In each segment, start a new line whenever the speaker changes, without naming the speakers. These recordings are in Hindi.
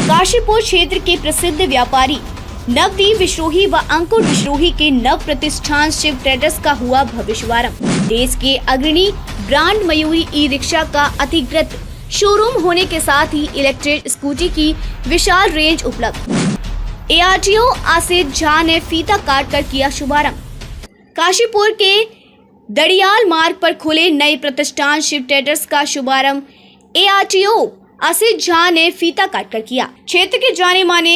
काशीपुर क्षेत्र के प्रसिद्ध व्यापारी नवदीप विश्रोही व अंकुर विश्रोही के नव प्रतिष्ठान शिव ट्रेडर्स का हुआ भव्य शुभारंभ। देश के अग्रणी ब्रांड मयूरी ई रिक्शा का अधिकृत शोरूम होने के साथ ही इलेक्ट्रिक स्कूटी की विशाल रेंज उपलब्ध। ARTO आसिफ झा ने फीता काट कर किया शुभारंभ। काशीपुर के दड़ियाल मार्ग पर खुले नए प्रतिष्ठान शिव ट्रेडर्स का शुभारंभ ARTO आसिफ झा ने फीता काटकर किया। क्षेत्र के जाने माने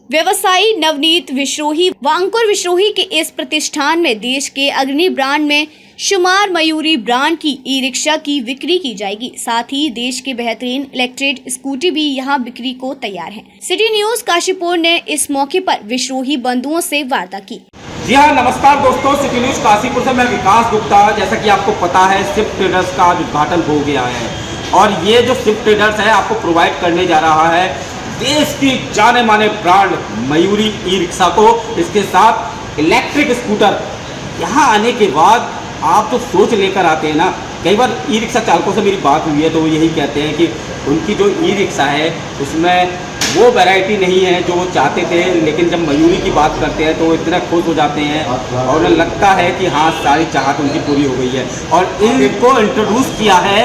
व्यवसायी नवनीत विश्रोही व अंकुर विश्रोही के इस प्रतिष्ठान में देश के अग्रणी ब्रांड में शुमार मयूरी ब्रांड की ई रिक्शा की बिक्री की जाएगी। साथ ही देश के बेहतरीन इलेक्ट्रिक स्कूटी भी यहां बिक्री को तैयार है। सिटी न्यूज काशीपुर ने इस मौके पर विश्रोही बंधुओं से वार्ता की।
जी हाँ, नमस्कार दोस्तों, सिटी न्यूज काशीपुर से मैं विकास गुप्ता। जैसा कि आपको पता है, शिव ट्रेडर्स का उद्घाटन हो गया है और ये जो शिव ट्रेडर्स है आपको प्रोवाइड करने जा रहा है देश की जाने माने ब्रांड मयूरी ई रिक्शा को, इसके साथ इलेक्ट्रिक स्कूटर। यहाँ आने के बाद आप तो सोच लेकर आते हैं ना, कई बार ई रिक्शा चालकों से मेरी बात हुई है तो वो यही कहते हैं कि उनकी जो ई रिक्शा है उसमें वो वैरायटी नहीं है जो वो चाहते थे, लेकिन जब मयूरी की बात करते हैं तो वो इतना खुश हो जाते हैं और उन्हें लगता है कि हाँ, सारी चाहत उनकी पूरी हो गई है। और इनको इंट्रोड्यूस किया है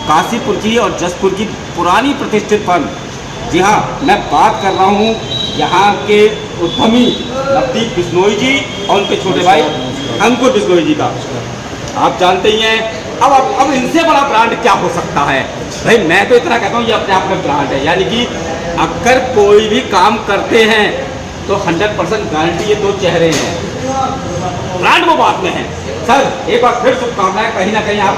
काशीपुर की और जसपुर की पुरानी प्रतिष्ठित फर्म। जी हाँ, मैं बात कर रहा हूँ यहाँ के उद्यमी नवदीप विश्रोही जी और उनके छोटे भाई अंकुर विश्रोही जी का। आप जानते ही हैं, अब इनसे बड़ा ब्रांड क्या हो सकता है भाई। मैं तो इतना कहता हूँ ये अपने आप में ब्रांड है, यानी कि अगर कोई भी काम करते हैं तो 100% गारंटी ये दो चेहरे हैं, ब्रांड वो बात में है। सर एक बार फिर शुभकामनाएं। कहीं ना कहीं आप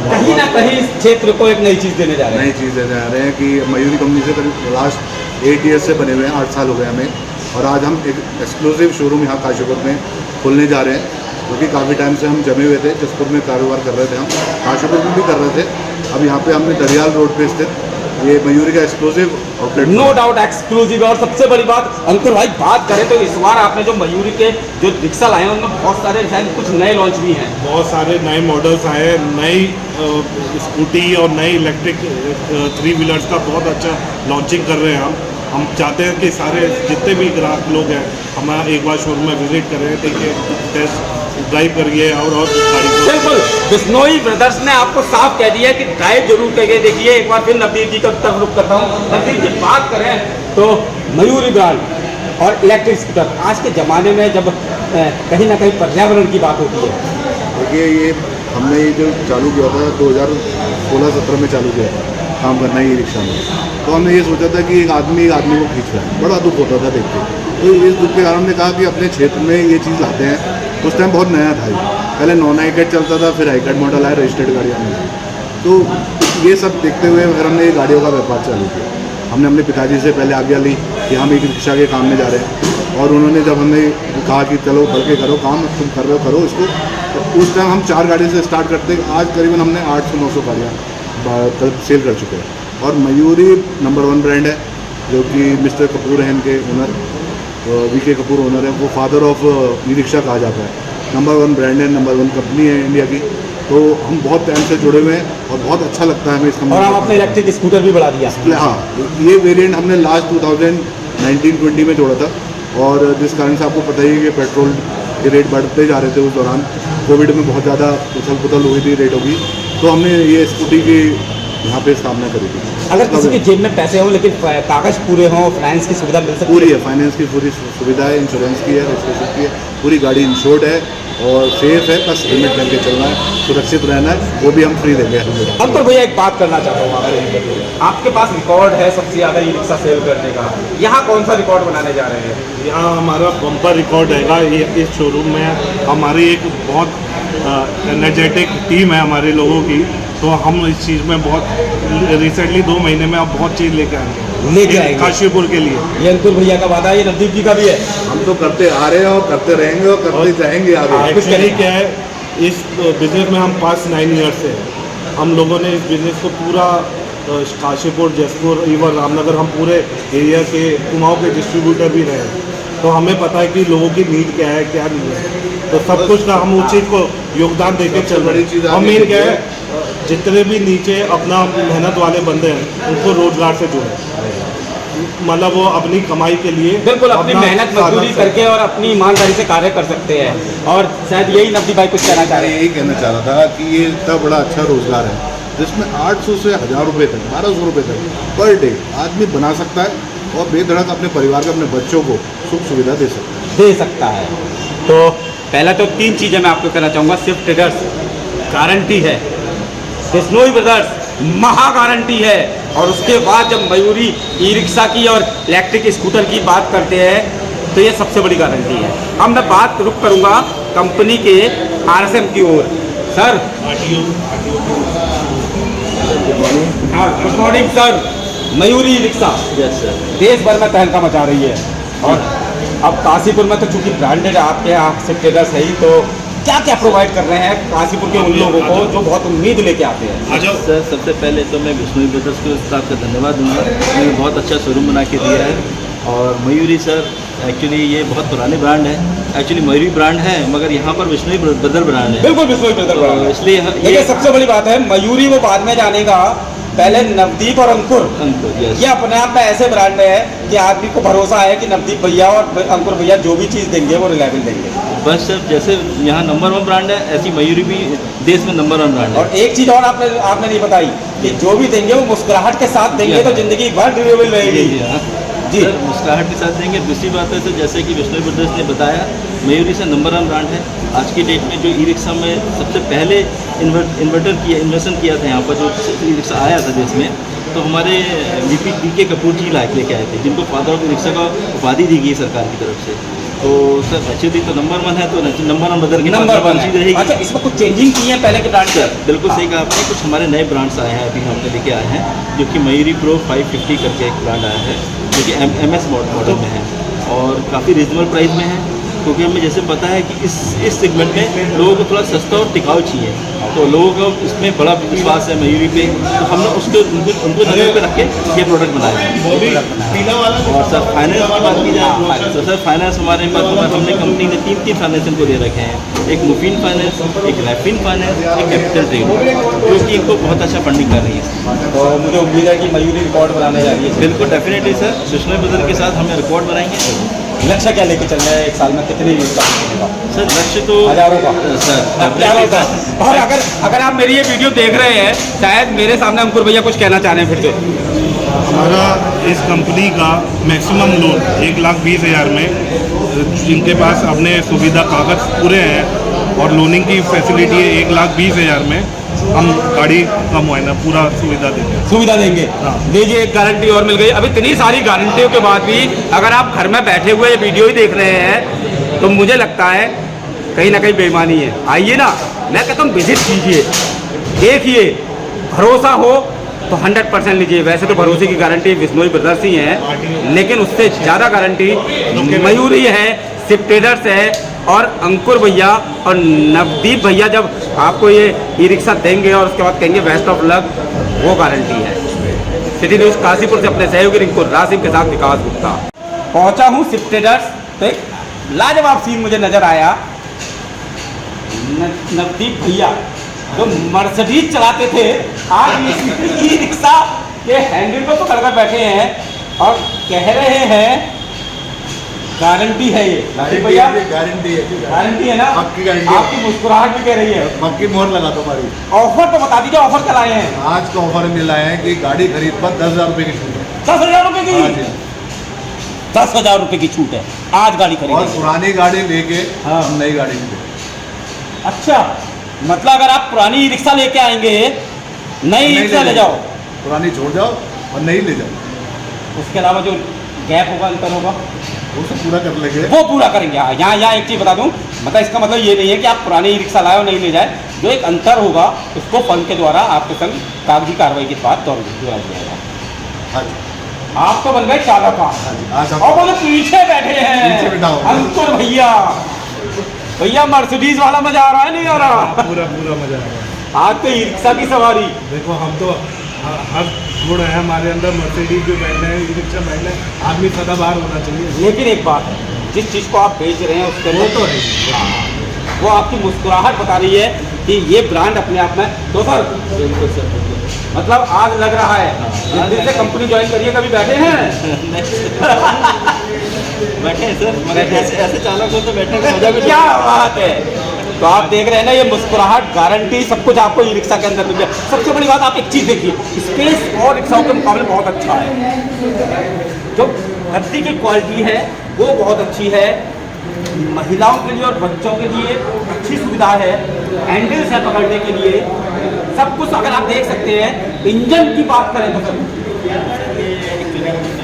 कहीं ना कहीं इस क्षेत्र को एक नई चीज़ देने जा रहे हैं।
नई चीज़ देने जा रहे हैं कि मयूरी कंपनी से करीब लास्ट 8 ईयर्स से बने हुए हैं, 8 साल हो गए हमें, और आज हम एक एक्सक्लूसिव शोरूम यहाँ काशीपुर में खोलने जा रहे हैं, क्योंकि काफ़ी टाइम से हम जमे हुए थे। जसपुर में कारोबार कर रहे थे, हम काशीपुर में भी कर रहे थे। अब यहाँ पे हमने दरियाल रोड पे स्थित ये मयूरी का exclusive outlet,
no doubt exclusive. और सबसे बड़ी बात अंकुर भाई, बात करें तो इस बार आपने जो मयूरी के जो रिक्शा लाए हैं उनमें बहुत सारे शायद कुछ नए लॉन्च भी हैं।
बहुत सारे नए मॉडल्स आए, नई स्कूटी और नई इलेक्ट्रिक 3 व्हीलर्स का बहुत अच्छा लॉन्चिंग कर रहे हैं हम चाहते हैं कि सारे जितने भी ग्राहक लोग हैं हमारा एक बार शोरूम में विजिट करें, देखिए, टेस्ट ड्राइव करिए और गाड़ी को।
बिल्कुल, विश्रोही ब्रदर्स ने आपको साफ कह दिया कि ड्राइव जरूर करके देखिए। एक बार फिर नवदीप जी का तरफ रुख करता हूँ। नवदीप जी, बात करें तो मयूरी ब्रांड और इलेक्ट्रिक स्कूटर आज के ज़माने में जब कहीं ना कहीं पर्यावरण की बात होती है।
देखिए, ये हमने ये जो चालू किया था 2016-17 में चालू किया था काम करना ही रिक्शा में, तो हमने ये सोचा था कि एक आदमी को खींच रहा है, बड़ा दुख होता था देख के। तो इस दुख के कारण हमने कहा कि अपने क्षेत्र में ये चीज़ लाते हैं। उस टाइम बहुत नया था, पहले नॉन हाईकैट चलता था, फिर हाईकैट मॉडल आया, रजिस्टर्ड गाड़ियाँ में। तो ये सब देखते हुए फिर हमने ये गाड़ियों का व्यापार चालू किया। हमने अपने पिताजी से पहले आज्ञा ली कि हम एक रिक्शा के काम में जा रहे हैं, और उन्होंने जब हमें कहा कि चलो बढ़ के करो काम, तुम कर रहे हो करो इसको, तो उस टाइम हम 4 गाड़ी से स्टार्ट करते, आज करीबन हमने 800-900 गाड़ियाँ सेल कर चुके हैं। और मयूरी नंबर 1 ब्रांड है, जो कि मिस्टर कपूर हैं इनके ओनर, VK कपूर ओनर है, वो फादर ऑफ ई रिक्शा कहा जाता है। नंबर 1 ब्रांड है, नंबर 1 कंपनी है इंडिया की। तो हम बहुत टाइम से जुड़े हुए हैं और बहुत अच्छा लगता है हमें इस कंपनी।
और हम अपने इलेक्ट्रिक स्कूटर भी बढ़ा दिया।
हाँ, ये वेरिएंट हमने लास्ट 2019-20 में जोड़ा था, और जिस कारण से आपको पता ही है कि पेट्रोल के रेट बढ़ते जा रहे थे। उस दौरान कोविड में बहुत ज़्यादा उछल पुथल हुई थी रेटों की, तो हमने ये स्कूटी की यहाँ पे स्थापना करी थी।
अगर किसी के जेब में पैसे हों लेकिन कागज पूरे हों, फाइनेंस की सुविधा मिल सकती है?
पूरी है, फाइनेंस की पूरी सुविधा है, इंश्योरेंस की है, रजिस्ट्रेशन की है, पूरी गाड़ी इंश्योर्ड है और सेफ है। बस हेलमेट पहन के चलना है, सुरक्षित रहना है, वो भी हम फ्री देंगे।
अंकुर भैया, एक बात करना चाहता हूँ आपसे। आपके पास रिकॉर्ड है सबसे ज़्यादा ई रिक्शा सेल करने का, यहाँ कौन सा रिकॉर्ड बनाने जा रहे हैं?
यहाँ हमारा बम्पर रिकॉर्ड रहेगा। इस शोरूम में हमारी एक बहुत एनर्जेटिक टीम है हमारे लोगों की, तो हम इस चीज़ में बहुत रिसेंटली 2 महीने में अब बहुत चीज़ लेके आएंगे काशीपुर के लिए।
ये अंकुर भैया का वादा है, ये नवदीप जी का भी है।
हम तो करते आ रहे हैं और करते रहेंगे और करते जाएंगे आगे।
कुछ कहीं क्या है, इस बिज़नेस में हम पास 9 ईयर्स से हैं। हम लोगों ने इस बिज़नेस को पूरा काशीपुर, जसपुर, इवन रामनगर, हम पूरे एरिया के कुमाऊँ के डिस्ट्रीब्यूटर भी रहे हैं, तो हमें पता है कि लोगों की नीड क्या है क्या नहीं है। तो सब कुछ का हम उस चीज़ को योगदान देके चल रहे हैं। और मेन क्या है, जितने भी नीचे अपना मेहनत वाले बंदे हैं उनको रोजगार से जुड़े। मतलब वो अपनी कमाई के लिए
बिल्कुल अपनी
अपना
मेहनत
साधन
मजदूरी
से-
करके और अपनी ईमानदारी से कार्य कर सकते हैं। और शायद यही नवदीप भाई कुछ कहना चाह
मैं
रहे हैं।
यही कहना चाह रहा था कि ये इतना बड़ा अच्छा रोजगार है जिसमें 800 से 1000 रुपये तक 1200 रुपये तक पर डे आदमी बना सकता है और बेधड़क अपने परिवार को अपने बच्चों को सुख सुविधा दे सकता है।
दे सकता है। तो पहला तो 3 चीज़ें मैं आपको कहना चाहूँगा। शिफ्ट ट्रेडर्स गारंटी है, बिश्नोई ब्रदर्स महा गारंटी है, और उसके बाद जब मयूरी ई रिक्शा की और इलेक्ट्रिक स्कूटर की बात करते हैं तो ये सबसे बड़ी गारंटी है। अब मैं बात रुक करूँगा कंपनी के RSM की ओर। सर हाँ, good morning sir. Mayuri e rickshaw देश भर में तहलका मचा रही है, और अब काशीपुर में तो चूंकि ब्रांडेड आपके यहाँ शिफ्ट ट्रेडर्स है ही, तो क्या क्या प्रोवाइड कर रहे हैं काशीपुर के उन लोगों को जो बहुत उम्मीद लेके आते हैं?
सर सबसे पहले तो मैं बिश्नोई ब्रदर्स को स्टाफ का धन्यवाद दूंगा, उन्होंने बहुत अच्छा शोरूम बना के दिया है। और मयूरी सर एक्चुअली ये बहुत पुराने ब्रांड है, एक्चुअली मयूरी ब्रांड है मगर यहाँ पर बिश्नोई ब्रदर ब्रांड है।
बिल्कुल बिश्नोई ब्रदर
तो
ब्रांड है।
इसलिए
देखिए सबसे बड़ी बात है, मयूरी वो बाद में जानेगा, पहले नवदीप और अंकुर
यस
ये अपने आप में ऐसे ब्रांड है कि आदमी को भरोसा है कि नवदीप भैया और अंकुर भैया जो भी चीज़ देंगे वो रिलायबल देंगे।
बस सर जैसे यहाँ नंबर 1 ब्रांड है ऐसी मयूरी भी देश में नंबर 1 ब्रांड है।
और एक चीज़ और आपने नहीं बताई कि जो भी देंगे वो मुस्कुराहट के साथ देंगे, तो जिंदगी भर ड्यूरेबल रहेगी। जी।
सर मुस्कुराहट के साथ देंगे। दूसरी बात है सर जैसे कि बिश्नोई ब्रदर्स ने बताया मयूरी से नंबर 1 ब्रांड है। आज की डेट में जो ई रिक्शा में सबसे पहले इन्वेस्टन किया था यहाँ पर जो ई रिक्शा आया था देश में, तो हमारे VP DK कपूर जी लेके आए थे, जिनको फादर ऑफ ई रिक्शा का उपाधि दी गई सरकार की तरफ से। तो सर एक्चुअली तो नंबर 1 है, तो नंबर 1 बदल के
नंबर 1
रहेगी।
अच्छा, इसमें कुछ चेंजिंग की है पहले के ब्रांड से?
बिल्कुल सही कहा आपने। कुछ हमारे नए ब्रांड्स आए हैं, अभी हमने लेके आए हैं, जो कि मयूरी प्रो 550 करके एक ब्रांड आया है, जो कि MS मॉडल में है और काफ़ी रिजनेबल प्राइस में है। क्योंकि हमें जैसे पता है कि इस सेगमेंट में लोगों को थोड़ा सस्ता और टिकाऊ चाहिए, तो लोगों को इसमें बड़ा विश्वास है मयूरी पे, तो हमने उनको नजर पे रख के ये प्रोडक्ट बनाया है। और सर फाइनेंस की बात की जाए तो सर फाइनेंस हमारे पास हमने कंपनी ने 3 फाइनेंस को दे रखे हैं, एक मुफिन फाइनेंस, एक रैफिन फाइनेंस, एक कैपिटल ट्रेड, जो कि इनको बहुत अच्छा फंडिंग कर रही है।
तो मुझे उम्मीद है कि मयूरी रिकॉर्ड बनाने जा रही है।
बिल्कुल डेफिनेटली सर, बिश्नोई ब्रदर के साथ हमें रिकॉर्ड बनाएंगे।
लक्ष्य क्या लेके चल रहे हैं? एक साल में कितने
सर लक्ष्य तो
हजारों का
सर
हजारों का। और अगर आप मेरी ये वीडियो देख रहे हैं, शायद मेरे सामने अंकुर भैया कुछ कहना चाह रहे हैं फिर से।
हमारा इस कंपनी का मैक्सिमम लोन 1,20,000 में, जिनके पास अपने सुविधा कागज पूरे हैं और लोनिंग की फैसिलिटी है 1,20,000 में, हम गाड़ी का मुआयना पूरा सुविधा देंगे।
सुविधा देंगे।
हाँ।
लीजिए एक गारंटी और मिल गई। अब इतनी सारी गारंटियों के बाद भी अगर आप घर में बैठे हुए ये वीडियो ही देख रहे हैं तो मुझे लगता है कहीं ना कहीं बेईमानी है। आइए ना, मैं कहता हूँ विजिट कीजिए, देखिए, भरोसा हो तो 100% लीजिए। वैसे तो भरोसे की गारंटी बिश्नोई ब्रदर्स ही है, लेकिन उससे ज़्यादा गारंटी मयूरी है, शिफ्ट ट्रेडर्स है, और अंकुर भैया और नवदीप भैया जब आपको ये ई रिक्शा देंगे और उसके बाद कहेंगे बेस्ट ऑफ लक, वो गारंटी है। सिटी न्यूज़ काशीपुर से अपने सहयोगी रिंकू रासिम के साथ विकास गुप्ता पहुंचा हूँ शिफ्ट ट्रेडर्स। तो एक लाजवाब सीन मुझे नजर आया। नवदीप भैया जो मर्सिडीज चलाते थे, आज ई रिक्शा के हैंडल को पकड़ कर बैठे हैं और कह रहे हैं गारंटी है ये। भैया
गारंटी है,
गारंटी है ना?
पक्की गारंटी है।
आपकी मुस्कुराहट भी कह रही है।
पक्की मोहर लगा दो हमारी।
ऑफर तो बता दीजिए, ऑफर चलाए हैं।
आज का ऑफर मिला है कि गाड़ी खरीद पर 10,000 रुपये की छूट है।
10,000 रुपये
हाँ
की?
जी।
10,000 रुपये की छूट है आज गाड़ी
और
खरीदी।
पुरानी गाड़ी लेके
हाँ।
हम नई गाड़ी में देंगे।
अच्छा, मतलब अगर आप पुरानी ई रिक्शा लेके आएंगे, नई ई रिक्शा ले जाओ,
पुरानी छोड़ जाओ और नई ले जाओ,
उसके अलावा जो गैप होगा, अंतर होगा,
वो सब पूरा कर लेंगे।
वो पूरा करेंगे। हाँ, यहाँ एक चीज़ बता दूँ, मतलब इसका मतलब ये नहीं है कि आप पुरानी ई रिक्शा लाए और नहीं ले जाए। जो एक अंतर होगा उसको फंड के द्वारा आपके संग कागजी कार्रवाई के बाद जुड़ा जाएगा।
हाँ जी।
आप तो बन गए चालक।
आज हम
और वो जो पीछे बैठे
पीछे बैठा
हैं
हूँ।
अंकुर भैया, भैया मर्सिडीज वाला मजा आ रहा है नहीं आ रहा?
पूरा मजा आएगा।
आज तो ई रिक्शा की सवारी।
देखो हम तो हर गुण है हमारे अंदर, मर्सिडीज जो बैठना है, ई रिक्शा बैठना है, आदमी सदाबहार होना चाहिए।
लेकिन एक बात है, जिस चीज़ को आप बेच रहे हैं उसके
वो तो है,
वो आपकी मुस्कुराहट बता रही है कि ये ब्रांड अपने आप में तो सर
बिल्कुल सर, बिल्कुल।
मतलब आग लग रहा है।
हाँ,
जिस दिन से कंपनी ज्वाइन करिए कभी बैठे हैं?
बैठे हैं सर, मगर ऐसे ऐसे चालक हो तो बैठने का मजा भी
क्या बात है। तो आप देख रहे हैं ना, ये मुस्कुराहट गारंटी सब कुछ आपको ई रिक्शा के अंदर मिल जाए। सबसे बड़ी बात आप एक चीज़ देखिए, स्पेस और रिक्शाओं के मुकाबले बहुत अच्छा है। जो गद्दी की क्वालिटी है वो बहुत अच्छी है। महिलाओं के लिए और बच्चों के लिए अच्छी सुविधा है। हैंडल्स है पकड़ने के लिए, सब कुछ अगर आप देख सकते हैं। इंजन की बात करें तो सर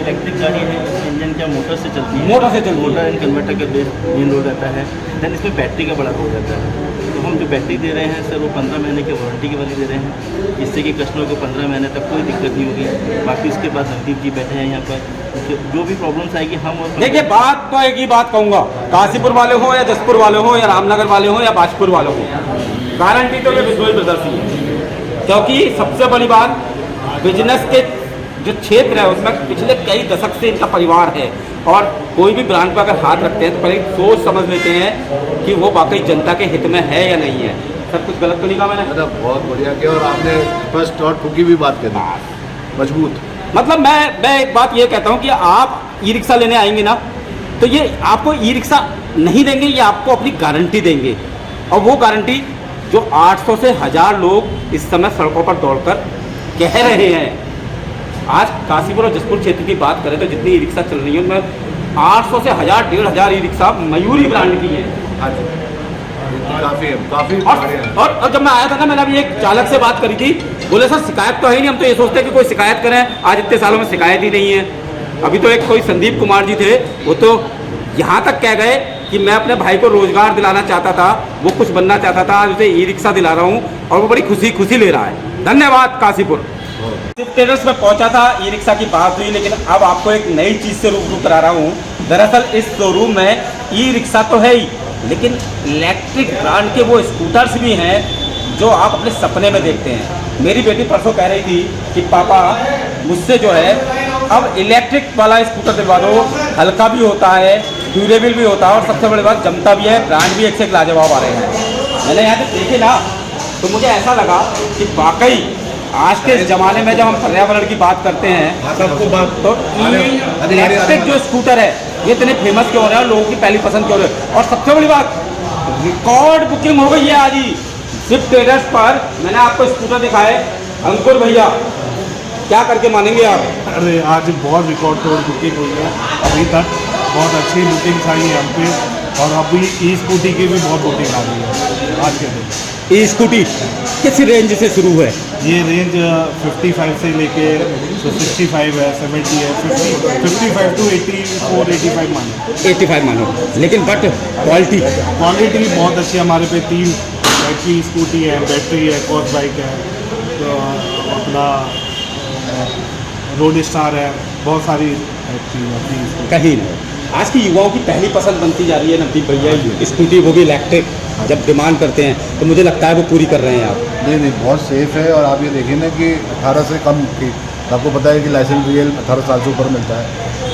इलेक्ट्रिक गाड़ी है, इंजन क्या मोटर से चलती है,
मोटर से चलती है।
मोटर एंड कन्वर्टर का मेन रोल रहता है। देन इसमें बैटरी का बड़ा रोल रहता है। तो हम जो बैटरी दे रहे हैं सर वो 15 महीने की वारंटी की वाली दे रहे हैं, जिससे कि कस्टमर को 15 महीने तक कोई दिक्कत नहीं होगी। बाकी उसके बाद नवदीप जी बैठे हैं यहाँ पर, जो भी प्रॉब्लम्स आएगी हम और
देखिए, बात तो एक ही बात कहूँगा, काशीपुर वाले हो या जसपुर वाले हो या रामनगर वाले हो या बाजपुर वाले हो, गारंटी तो ये बिजोई ब्रदर्स ही है। क्योंकि सबसे बड़ी बात, बिजनेस के जो क्षेत्र है उसमें पिछले कई दशक से इनका परिवार है। और कोई भी ब्रांड पर अगर हाथ रखते हैं तो पहले सोच समझ लेते हैं कि वो वाकई जनता के हित में है या नहीं है। सब कुछ गलत तो नहीं कहा मैंने?
मतलब बहुत बढ़िया किया, और आपने फर्स्ट और ठुकी भी बात कर दी, मजबूत।
मतलब मैं एक बात ये कहता हूँ कि आप ई रिक्शा लेने आएंगे ना, तो ये आपको ई रिक्शा नहीं देंगे, ये आपको अपनी गारंटी देंगे। और वो गारंटी जो 800 से 1000 लोग इस समय सड़कों पर दौड़कर कह रहे हैं। आज काशीपुर और जसपुर क्षेत्र की बात करें तो जितनी ई रिक्शा चल रही है उनमें 800 से 1000 1500 ई रिक्शा मयूरी ब्रांड की है।
हाँ जी, काफ़ी
और जब मैं आया था ना, मैंने अभी एक चालक से बात करी थी, बोले सर शिकायत तो है नहीं, हम तो ये सोचते हैं कि कोई शिकायत करें, आज इतने सालों में शिकायत ही नहीं है। अभी तो एक कोई संदीप कुमार जी थे, वो तो यहाँ तक कह गए कि मैं अपने भाई को रोजगार दिलाना चाहता था, वो कुछ बनना चाहता था, आज उसे ई रिक्शा दिला रहा हूँ और वो बड़ी खुशी ले रहा है। धन्यवाद काशीपुर। स्विफ्ट ट्रेडर्स में पहुंचा था, ई रिक्शा की बात हुई, लेकिन अब आपको एक नई चीज़ से रूबरू करा रहा हूँ। दरअसल इस शोरूम में ई रिक्शा तो है ही, लेकिन इलेक्ट्रिक ब्रांड के वो स्कूटर्स भी हैं जो आप अपने सपने में देखते हैं। मेरी बेटी परसों कह रही थी कि पापा मुझसे जो है अब इलेक्ट्रिक वाला स्कूटर दिलवा दो, हल्का भी होता है, ड्यूरेबल भी होता है और सबसे बड़ी बात जमता भी है। ब्रांड भी एक से एक लाजवाब आ रहे हैं। मैंने यहाँ से देखे ना तो मुझे ऐसा लगा कि वाकई आज के ज़माने में जब हम पर्यावरण की बात करते हैं तो इलेक्ट्रिक जो स्कूटर है ये इतने फेमस क्यों हो रहे हैं और लोगों की पहली पसंद क्यों हो रही है। और सबसे बड़ी बात, रिकॉर्ड बुकिंग हो गई है आज ही स्विफ्ट ट्रेडर्स पर। मैंने आपको स्कूटर दिखाए, अंकुर भैया क्या करके मानेंगे आप?
अरे आज बहुत रिकॉर्ड तोड़ बुकिंग हुई है, अभी तक बहुत अच्छी बुकिंग्स आई है हम पे, और अभी ई स्कूटी की भी बहुत बुकिंग आ रही है आज के दिन।
ये स्कूटी किस रेंज से शुरू है?
ये रेंज 55 से लेके तो 65 है, 70 है, 55 टू 84 85 मानो।
85 मानो, लेकिन बट क्वालिटी
क्वालिटी बहुत अच्छी है। हमारे पे 3 बैटरी स्कूटी है, बैटरी है, कॉस बाइक है, तो अपना रोड स्टार है, बहुत सारी अपनी
कहीं नहीं। आज की युवाओं की पहली पसंद बनती जा रही है नवदीप भैया स्कूटी, वो भी इलेक्ट्रिक। जब डिमांड करते हैं तो मुझे लगता है वो पूरी कर रहे हैं आप।
नहीं, बहुत सेफ़ है। और आप ये देखिए ना कि 18 से कम की, आपको पता है कि लाइसेंस रियल 18 साल से ऊपर मिलता है।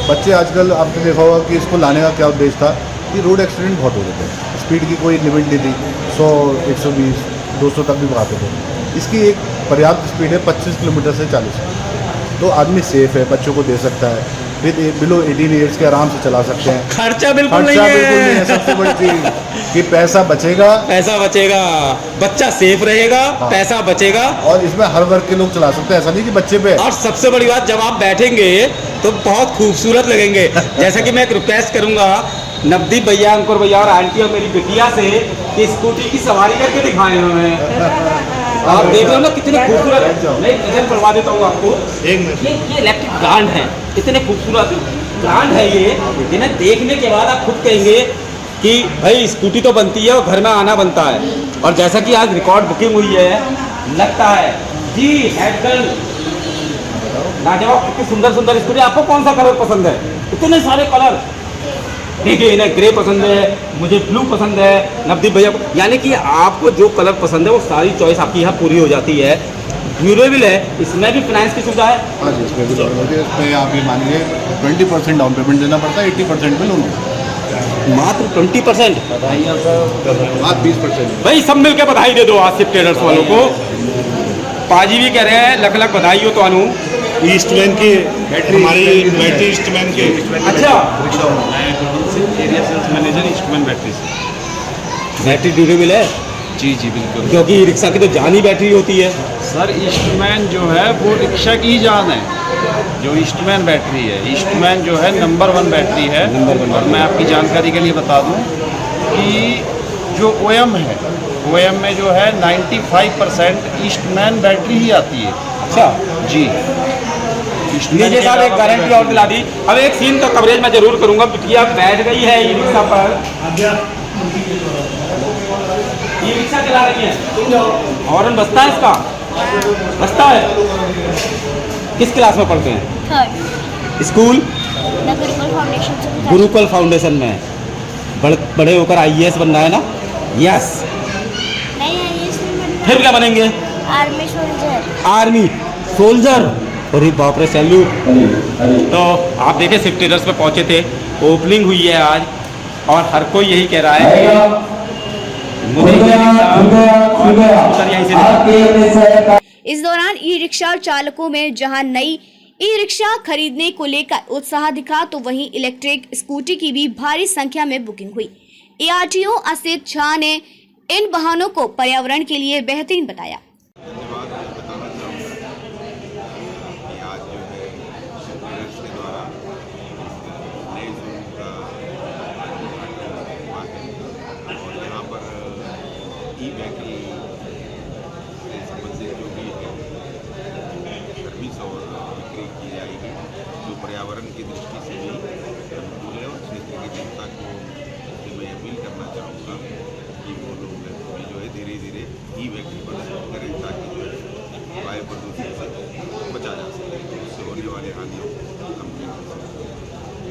बच्चे आजकल आपने देखा होगा कि इसको लाने का क्या उद्देश्य था कि रोड एक्सीडेंट बहुत हो रहे थे, स्पीड की कोई लिमिट नहीं थी, 100 120 200 तक भी भागते थे। इसकी एक पर्याप्त स्पीड है 25 किलोमीटर से 40, तो आदमी सेफ़ है, बच्चों को दे सकता है, फिर बिलो 18 ईयर्स के आराम से चला सकते हैं।
खर्चा बिल्कुल नहीं
है। सबसे बड़ी चीज कि पैसा बचेगा,
बच्चा सेफ रहेगा,
हाँ।
पैसा बचेगा।
और इसमें हर वर्ग के लोग चला सकते हैं, ऐसा नहीं कि बच्चे पे।
और सबसे बड़ी बात, जब आप बैठेंगे तो बहुत खूबसूरत लगेंगे। जैसा कि मैं एक रिक्वेस्ट करूंगा नवदीप भैया, अंकुर भैया और आंटी और मेरी बिटिया से कि स्कूटी की सवारी करके दिखाएं हमें। आप देख रहे हो ना कितनी खूबसूरत। मैं एक नजर पढ़वा देता हूँ आपको। ये इलेक्ट्रिक ब्रांड है, इतने खूबसूरत ब्रांड है ये, जिन्हें देखने के बाद आप खुद कहेंगे कि भाई स्कूटी तो बनती है और घर में आना बनता है। और जैसा कि आज रिकॉर्ड बुकिंग हुई है, लगता है जी हेडगन लाजवाब, कितनी सुंदर सुंदर स्कूटी। आपको कौन सा कलर पसंद है? इतने सारे कलर। देखिए, इन्हें ग्रे पसंद है, मुझे ब्लू पसंद है, नवदीप भैया को, यानी कि आपको जो कलर पसंद है वो सारी चॉइस आपकी यहाँ पूरी हो जाती है। ड्यूरेबल है, इसमें भी फाइनेंस की सुविधा है।
हाँ जी, इसमें भी लोन होती है। इसमें आप ये मानिए 20% डाउन पेमेंट देना पड़ता है, 80% में लोन होता है।
मात्र 20%।
आप 20%।
भाई सब मिलके बधाई दे दो आज सिर्फ ट्रेडर्स वालों को। पाजी भी कह रहे हैं लख लख बधाई हो तो अनु।
ईस्टमैन की हमारी बैटरी ईस्टमैन के
अच्छा,
area sales manager Eastman battery से।
बैटरी ड्यूरेबल है
जी जी बिल्कुल।
क्योंकि रिक्शा की तो जान ही बैटरी होती है।
सर ईस्टमैन जो है वो रिक्शा की ही जान है, जो ईस्टमैन बैटरी है। ईस्टमैन जो है नंबर 1 बैटरी है। और मैं आपकी जानकारी के लिए बता दूं कि जो OEM है, OEM में जो है 95% ईस्टमैन बैटरी ही आती है।
अच्छा
जी
नीचे साहब एक गारंटी और दिला दी। अब एक सीन तो कवरेज मैं जरूर करूंगा। बिटिया बैठ गई है ई रिक्शा पर, ई रिक्शा चला रही है, हॉर्न बजता है इसका, बजता है। किस क्लास में पढ़ते हैं?
थर्ड
स्कूल
गुरुकुल फाउंडेशन से
गुरुकुल फाउंडेशन में। बड़े होकर IAS बनना है ना? यस।
नहीं IAS नहीं बनना,
फिर क्या बनेंगे?
Army soldier.
Army soldier. अरे बाप रे, सैल्यूट। तो आप देखे सिर्फ ट्रेडर्स पे पहुंचे थे, ओपनिंग हुई है आज और हर कोई यही कह रहा है कि मुझे ये रिक्शा और यहीं से।
इस दौरान ई रिक्शा चालकों में जहां नई ई रिक्शा खरीदने को लेकर उत्साह दिखा, तो वहीं इलेक्ट्रिक स्कूटी की भी भारी संख्या में बुकिंग हुई। ARTO असित झा ने इन वाहनों को पर्यावरण के लिए बेहतरीन बताया।
आज जो है ट्रेडर्स के द्वारा नए जोन का उद्घाटन हुआ है और यहाँ पर ई-व्हीकल से संबंधित जो भी है सर्विस और बिक्री की जाएगी, जो पर्यावरण की दृष्टि से भी अनुकूल है। और क्षेत्र की जनता को मैं अपील करना चाहूँगा कि वो लोग भी जो है धीरे धीरे ई-व्हीकल पर शिफ्ट करें, ताकि जो है वायु प्रदूषण से बचा जा सके, उससे होने वाले हानियों को कम किया जा सके।